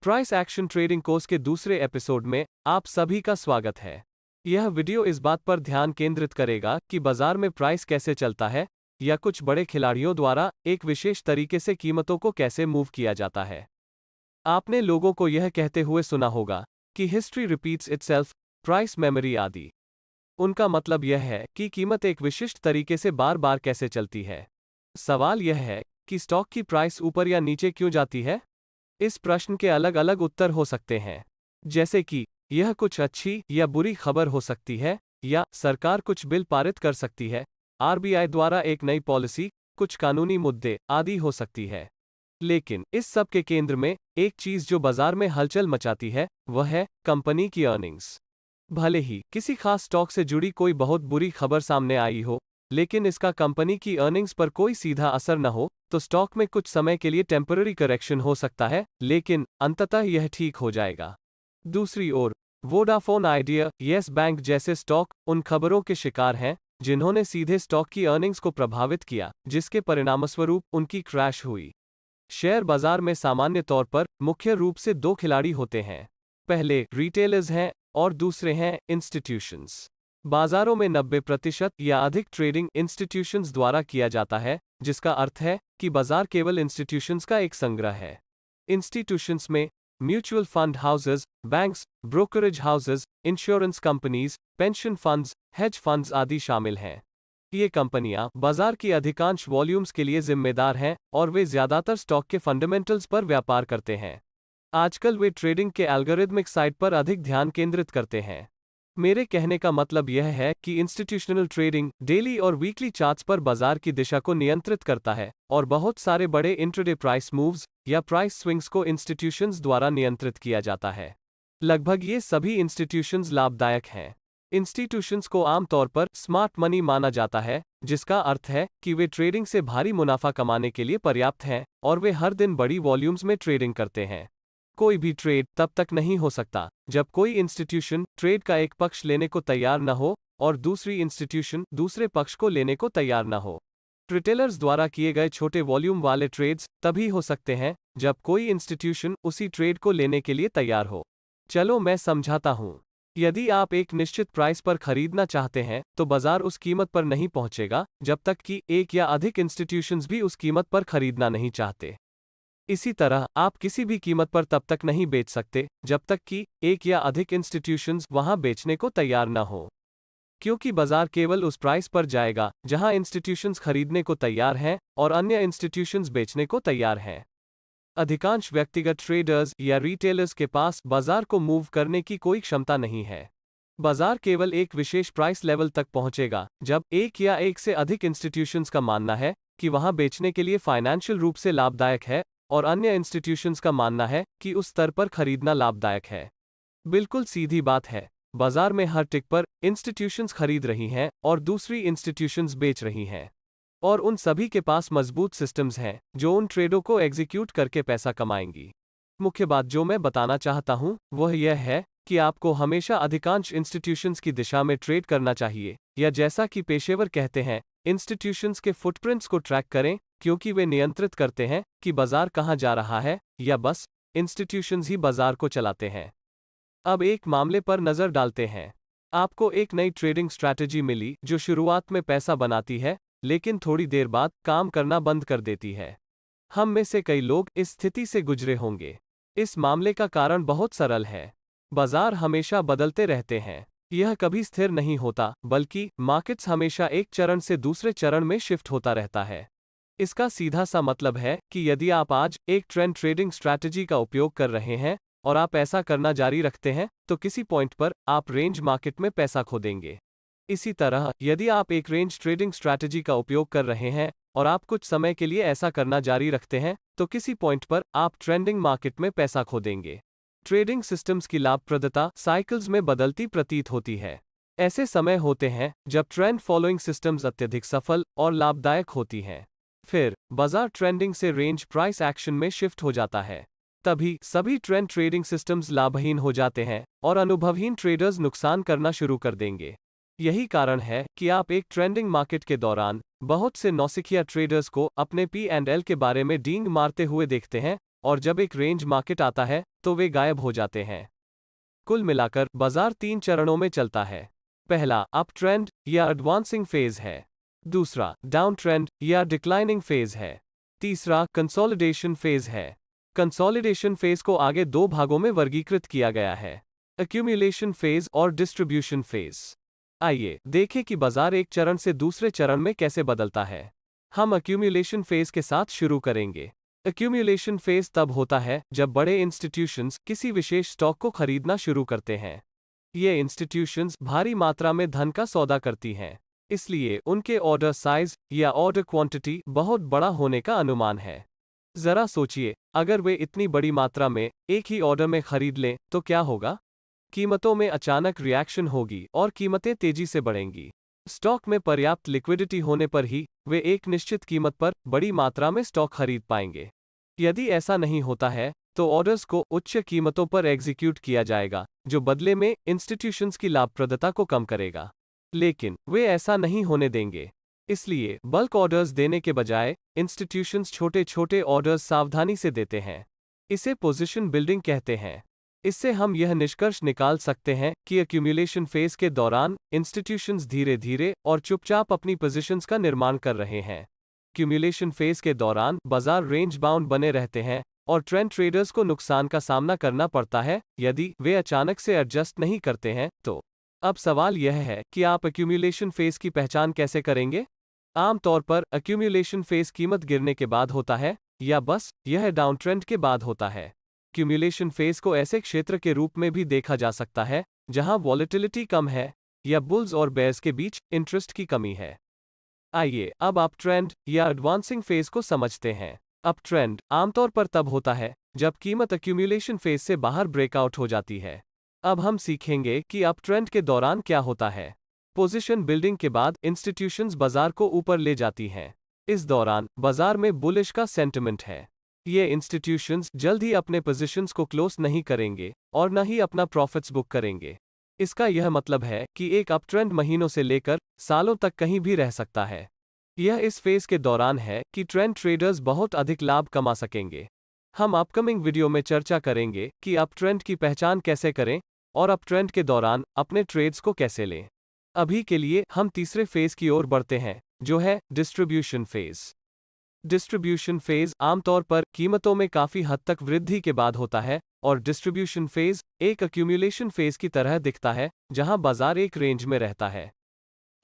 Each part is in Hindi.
प्राइस एक्शन ट्रेडिंग कोर्स के दूसरे एपिसोड में आप सभी का स्वागत है। यह वीडियो इस बात पर ध्यान केंद्रित करेगा कि बाजार में प्राइस कैसे चलता है या कुछ बड़े खिलाड़ियों द्वारा एक विशेष तरीके से कीमतों को कैसे मूव किया जाता है। आपने लोगों को यह कहते हुए सुना होगा कि history repeats itself, price memory आदि। उनका मतलब यह है कि कीमत एक विशिष्ट तरीके से बार बार कैसे चलती है। सवाल यह है कि स्टॉक की प्राइस ऊपर या नीचे क्यों जाती है। इस प्रश्न के अलग अलग उत्तर हो सकते हैं, जैसे कि यह कुछ अच्छी या बुरी खबर हो सकती है, या सरकार कुछ बिल पारित कर सकती है, आरबीआई द्वारा एक नई पॉलिसी, कुछ कानूनी मुद्दे आदि हो सकती है। लेकिन इस सब के केंद्र में एक चीज जो बाजार में हलचल मचाती है वह है कंपनी की अर्निंग्स। भले ही किसी खास स्टॉक से जुड़ी कोई बहुत बुरी खबर सामने आई हो, लेकिन इसका कंपनी की अर्निंग्स पर कोई सीधा असर न हो, तो स्टॉक में कुछ समय के लिए टेम्पररी करेक्शन हो सकता है, लेकिन अंततः यह ठीक हो जाएगा। दूसरी ओर वोडाफोन आइडिया, येस बैंक जैसे स्टॉक उन खबरों के शिकार हैं जिन्होंने सीधे स्टॉक की अर्निंग्स को प्रभावित किया, जिसके परिणामस्वरूप उनकी क्रैश हुई। शेयर बाजार में सामान्य तौर पर मुख्य रूप से दो खिलाड़ी होते हैं। पहले रिटेलर्स हैं और दूसरे हैं इंस्टीट्यूशंस। बाजारों में 90% या अधिक ट्रेडिंग इंस्टीट्यूशंस द्वारा किया जाता है, जिसका अर्थ है कि बाजार केवल इंस्टीट्यूशंस का एक संग्रह है। इंस्टीट्यूशंस में mutual fund houses, banks, brokerage houses, insurance companies, pension funds, hedge funds आदि शामिल हैं। ये कंपनियां बाजार की अधिकांश वॉल्यूम्स के लिए जिम्मेदार हैं और वे ज्यादातर स्टॉक के फंडामेंटल्स पर व्यापार करते हैं। आजकल वे ट्रेडिंग के एल्गोरिथमिक साइड पर अधिक ध्यान केंद्रित करते हैं। मेरे कहने का मतलब यह है कि इंस्टीट्यूशनल ट्रेडिंग डेली और वीकली चार्ट्स पर बाजार की दिशा को नियंत्रित करता है, और बहुत सारे बड़े इंट्राडे प्राइस मूव्स या प्राइस स्विंग्स को इंस्टीट्यूशंस द्वारा नियंत्रित किया जाता है। लगभग ये सभी इंस्टीट्यूशंस लाभदायक हैं। इंस्टीट्यूशंस को आमतौर पर स्मार्ट मनी माना जाता है, जिसका अर्थ है कि वे ट्रेडिंग से भारी मुनाफा कमाने के लिए पर्याप्त हैं और वे हर दिन बड़ी वॉल्यूम्स में ट्रेडिंग करते हैं। कोई भी ट्रेड तब तक नहीं हो सकता जब कोई इंस्टीट्यूशन ट्रेड का एक पक्ष लेने को तैयार न हो और दूसरी इंस्टीट्यूशन दूसरे पक्ष को लेने को तैयार न हो। रिटेलर्स द्वारा किए गए छोटे वॉल्यूम वाले ट्रेड्स तभी हो सकते हैं जब कोई इंस्टीट्यूशन उसी ट्रेड को लेने के लिए तैयार हो। चलो मैं समझाता हूं। यदि आप एक निश्चित प्राइस पर खरीदना चाहते हैं तो बाजार उस कीमत पर नहीं पहुंचेगा जब तक कि एक या अधिक इंस्टीट्यूशंस भी उस कीमत पर खरीदना नहीं चाहते। इसी तरह आप किसी भी कीमत पर तब तक नहीं बेच सकते जब तक कि एक या अधिक इंस्टीट्यूशंस वहां बेचने को तैयार न हो, क्योंकि बाजार केवल उस प्राइस पर जाएगा जहां इंस्टीट्यूशंस खरीदने को तैयार हैं और अन्य इंस्टीट्यूशंस बेचने को तैयार हैं। अधिकांश व्यक्तिगत ट्रेडर्स या रिटेलर्स के पास बाजार को मूव करने की कोई क्षमता नहीं है। बाजार केवल एक विशेष प्राइस लेवल तक पहुंचेगा जब एक या एक से अधिक इंस्टीट्यूशंस का मानना है कि वहां बेचने के लिए फाइनेंशियल रूप से लाभदायक है, और अन्य इंस्टीट्यूशंस का मानना है कि उस स्तर पर खरीदना लाभदायक है। बिल्कुल सीधी बात है। बाजार में हर टिक पर इंस्टीट्यूशंस खरीद रही हैं और दूसरी इंस्टीट्यूशंस बेच रही हैं, और उन सभी के पास मजबूत सिस्टम्स हैं जो उन ट्रेडों को एग्जीक्यूट करके पैसा कमाएंगी। मुख्य बात जो मैं बताना चाहता हूं वह यह है कि आपको हमेशा अधिकांश इंस्टीट्यूशंस की दिशा में ट्रेड करना चाहिए, या जैसा कि पेशेवर कहते हैं, इंस्टीट्यूशंस के फुटप्रिंट्स को ट्रैक करें, क्योंकि वे नियंत्रित करते हैं कि बाजार कहां जा रहा है, या बस इंस्टीट्यूशंस ही बाजार को चलाते हैं। अब एक मामले पर नजर डालते हैं। आपको एक नई ट्रेडिंग स्ट्रैटेजी मिली जो शुरुआत में पैसा बनाती है, लेकिन थोड़ी देर बाद काम करना बंद कर देती है। हम में से कई लोग इस स्थिति से गुजरे होंगे। इस मामले का कारण बहुत सरल है। बाजार हमेशा बदलते रहते हैं। यह कभी स्थिर नहीं होता, बल्कि मार्केट्स हमेशा एक चरण से दूसरे चरण में शिफ्ट होता रहता है। इसका सीधा सा मतलब है कि यदि आप आज एक ट्रेंड ट्रेडिंग स्ट्रैटेजी का उपयोग कर रहे हैं और आप ऐसा करना जारी रखते हैं, तो किसी पॉइंट पर आप रेंज मार्केट में पैसा खो देंगे। इसी तरह यदि आप एक रेंज ट्रेडिंग स्ट्रैटेजी का उपयोग कर रहे हैं और आप कुछ समय के लिए ऐसा करना जारी रखते हैं, तो किसी पॉइंट पर आप ट्रेंडिंग मार्केट में पैसा खो देंगे। ट्रेडिंग सिस्टम्स की लाभप्रदता साइकिल्स में बदलती प्रतीत होती है। ऐसे समय होते हैं जब ट्रेंड फॉलोइंग सिस्टम्स अत्यधिक सफल और लाभदायक होती हैं। फिर बाजार ट्रेंडिंग से रेंज प्राइस एक्शन में शिफ्ट हो जाता है। तभी सभी ट्रेंड ट्रेडिंग सिस्टम्स लाभहीन हो जाते हैं और अनुभवहीन ट्रेडर्स नुकसान करना शुरू कर देंगे। यही कारण है कि आप एक ट्रेंडिंग मार्केट के दौरान बहुत से नौसिखिया ट्रेडर्स को अपने P&L के बारे में डींग मारते हुए देखते हैं और जब एक रेंज मार्केट आता है तो वे गायब हो जाते हैं। कुल मिलाकर बाजार 3 चरणों में चलता है। पहला अप ट्रेंड या एडवांसिंग फेज है। दूसरा डाउन ट्रेंड या डिक्लाइनिंग फेज है। तीसरा कंसोलिडेशन फेज है। कंसोलिडेशन फेज को आगे 2 भागों में वर्गीकृत किया गया है, एक्यूमुलेशन फेज और डिस्ट्रीब्यूशन फेज। आइए देखें कि बाजार एक चरण से दूसरे चरण में कैसे बदलता है। हम एक्यूमुलेशन फेज के साथ शुरू करेंगे। एक्यूमुलेशन फेज तब होता है जब बड़े इंस्टीट्यूशंस किसी विशेष स्टॉक को खरीदना शुरू करते हैं। ये इंस्टीट्यूशंस भारी मात्रा में धन का सौदा करती हैं, इसलिए उनके ऑर्डर साइज या ऑर्डर क्वांटिटी बहुत बड़ा होने का अनुमान है। जरा सोचिए, अगर वे इतनी बड़ी मात्रा में एक ही ऑर्डर में खरीद लें तो क्या होगा? कीमतों में अचानक रिएक्शन होगी और कीमतें तेजी से बढ़ेंगी। स्टॉक में पर्याप्त लिक्विडिटी होने पर ही वे एक निश्चित कीमत पर बड़ी मात्रा में स्टॉक खरीद पाएंगे। यदि ऐसा नहीं होता है तो ऑर्डर्स को उच्च कीमतों पर एग्जीक्यूट किया जाएगा, जो बदले में इंस्टीट्यूशंस की लाभप्रदता को कम करेगा। लेकिन वे ऐसा नहीं होने देंगे। इसलिए बल्क ऑर्डर्स देने के बजाय इंस्टीट्यूशंस छोटे छोटे ऑर्डर्स सावधानी से देते हैं। इसे पोजीशन बिल्डिंग कहते हैं। इससे हम यह निष्कर्ष निकाल सकते हैं कि एक्यूमुलेशन फेज के दौरान इंस्टीट्यूशंस धीरे धीरे और चुपचाप अपनी पोजीशंस का निर्माण कर रहे हैं। एक्यूमुलेशन फेज के दौरान बाजार रेंज बाउंड बने रहते हैं और ट्रेंड ट्रेडर्स को नुकसान का सामना करना पड़ता है यदि वे अचानक से एडजस्ट नहीं करते हैं तो। अब सवाल यह है कि आप एक्यूमुलेशन फेज की पहचान कैसे करेंगे? आमतौर पर एक्यूमुलेशन फेज कीमत गिरने के बाद होता है या बस यह डाउन ट्रेंड के बाद होता है। एक्यूमुलेशन फेज को ऐसे क्षेत्र के रूप में भी देखा जा सकता है जहां वॉलेटिलिटी कम है या बुल्स और बेयर्स के बीच इंटरेस्ट की कमी है। आइए अब अप ट्रेंड या एडवांसिंग फेज को समझते हैं। अप ट्रेंड आमतौर पर तब होता है जब कीमत एक्यूमुलेशन फेज से बाहर ब्रेकआउट हो जाती है। अब हम सीखेंगे कि अप ट्रेंड के दौरान क्या होता है। पोजीशन बिल्डिंग के बाद इंस्टीट्यूशंस बाजार को ऊपर ले जाती हैं। इस दौरान बाजार में बुलिश का सेंटिमेंट है। ये इंस्टीट्यूशंस जल्द ही अपने पोजीशंस को क्लोज नहीं करेंगे और न ही अपना प्रॉफिट्स बुक करेंगे। इसका यह मतलब है कि एक अप ट्रेंड महीनों से लेकर सालों तक कहीं भी रह सकता है। यह इस फेज के दौरान है कि ट्रेंड ट्रेडर्स बहुत अधिक लाभ कमा सकेंगे। हम अपकमिंग वीडियो में चर्चा करेंगे कि अप ट्रेंड की पहचान कैसे करें और अप ट्रेंड के दौरान अपने ट्रेड्स को कैसे लें। अभी के लिए हम तीसरे फेज की ओर बढ़ते हैं, जो है डिस्ट्रीब्यूशन फेज। डिस्ट्रीब्यूशन फेज आमतौर पर कीमतों में काफी हद तक वृद्धि के बाद होता है और डिस्ट्रीब्यूशन फेज एक एक्यूमुलेशन फेज की तरह दिखता है जहां बाजार एक रेंज में रहता है।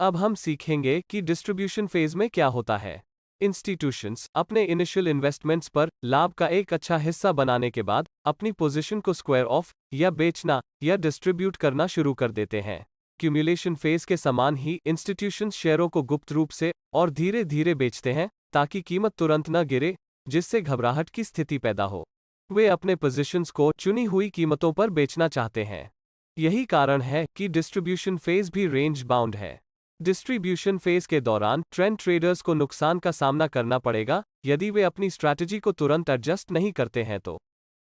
अब हम सीखेंगे कि डिस्ट्रीब्यूशन फेज में क्या होता है। इंस्टीट्यूशंस अपने इनिशियल इन्वेस्टमेंट्स पर लाभ का एक अच्छा हिस्सा बनाने के बाद अपनी पोजीशन को स्क्वायर ऑफ या बेचना या डिस्ट्रीब्यूट करना शुरू कर देते हैं। एक्यूमुलेशन फेज के समान ही इंस्टीट्यूशंस शेयरों को गुप्त रूप से और धीरे धीरे बेचते हैं ताकि कीमत तुरंत न गिरे, जिससे घबराहट की स्थिति पैदा हो। वे अपने पोजीशंस को चुनी हुई कीमतों पर बेचना चाहते हैं। यही कारण है कि डिस्ट्रीब्यूशन फेज भी रेंज बाउंड है। डिस्ट्रीब्यूशन फेज के दौरान ट्रेंड ट्रेडर्स को नुकसान का सामना करना पड़ेगा यदि वे अपनी स्ट्रैटेजी को तुरंत एडजस्ट नहीं करते हैं तो।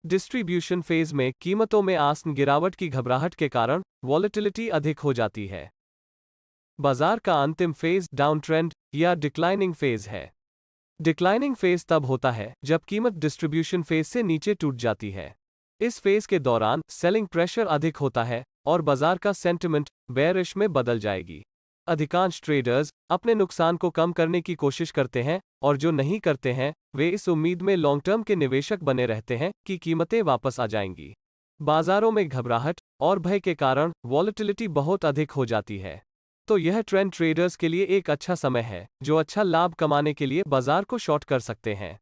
डिस्ट्रीब्यूशन फेज में कीमतों में आसन गिरावट की घबराहट के कारण वॉलेटिलिटी अधिक हो जाती है। बाजार का अंतिम फेज डाउन ट्रेंड या डिक्लाइनिंग फेज है। डिक्लाइनिंग फेज तब होता है जब कीमत डिस्ट्रीब्यूशन फेज से नीचे टूट जाती है। इस फेज के दौरान सेलिंग प्रेशर अधिक होता है और बाजार का सेंटिमेंट बेयरिश में बदल जाएगी। अधिकांश ट्रेडर्स अपने नुकसान को कम करने की कोशिश करते हैं और जो नहीं करते हैं वे इस उम्मीद में लॉन्ग टर्म के निवेशक बने रहते हैं कि कीमतें वापस आ जाएंगी। बाजारों में घबराहट और भय के कारण वॉलेटिलिटी बहुत अधिक हो जाती है। तो यह ट्रेंड ट्रेडर्स के लिए एक अच्छा समय है जो अच्छा लाभ कमाने के लिए बाजार को शॉर्ट कर सकते हैं।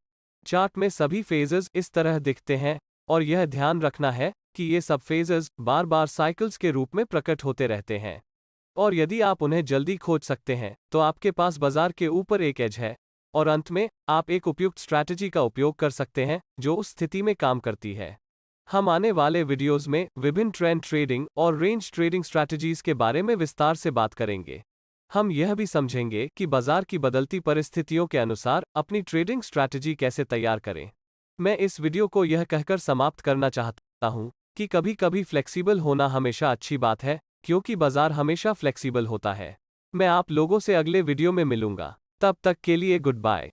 चार्ट में सभी फेजेस इस तरह दिखते हैं और यह ध्यान रखना है कि ये सब फेजेस बार बार साइकिल्स के रूप में प्रकट होते रहते हैं और यदि आप उन्हें जल्दी खोज सकते हैं तो आपके पास बाजार के ऊपर एक एज है और अंत में आप एक उपयुक्त स्ट्रैटेजी का उपयोग कर सकते हैं जो उस स्थिति में काम करती है। हम आने वाले वीडियोस में विभिन्न ट्रेंड ट्रेडिंग और रेंज ट्रेडिंग स्ट्रैटेजीज के बारे में विस्तार से बात करेंगे। हम यह भी समझेंगे कि बाजार की बदलती परिस्थितियों के अनुसार अपनी ट्रेडिंग स्ट्रैटेजी कैसे तैयार करें। मैं इस वीडियो को यह कहकर समाप्त करना चाहता हूं कि कभी कभी फ्लेक्सिबल होना हमेशा अच्छी बात है, क्योंकि बाजार हमेशा फ्लेक्सिबल होता है। मैं आप लोगों से अगले वीडियो में मिलूंगा। तब तक के लिए गुड बाय।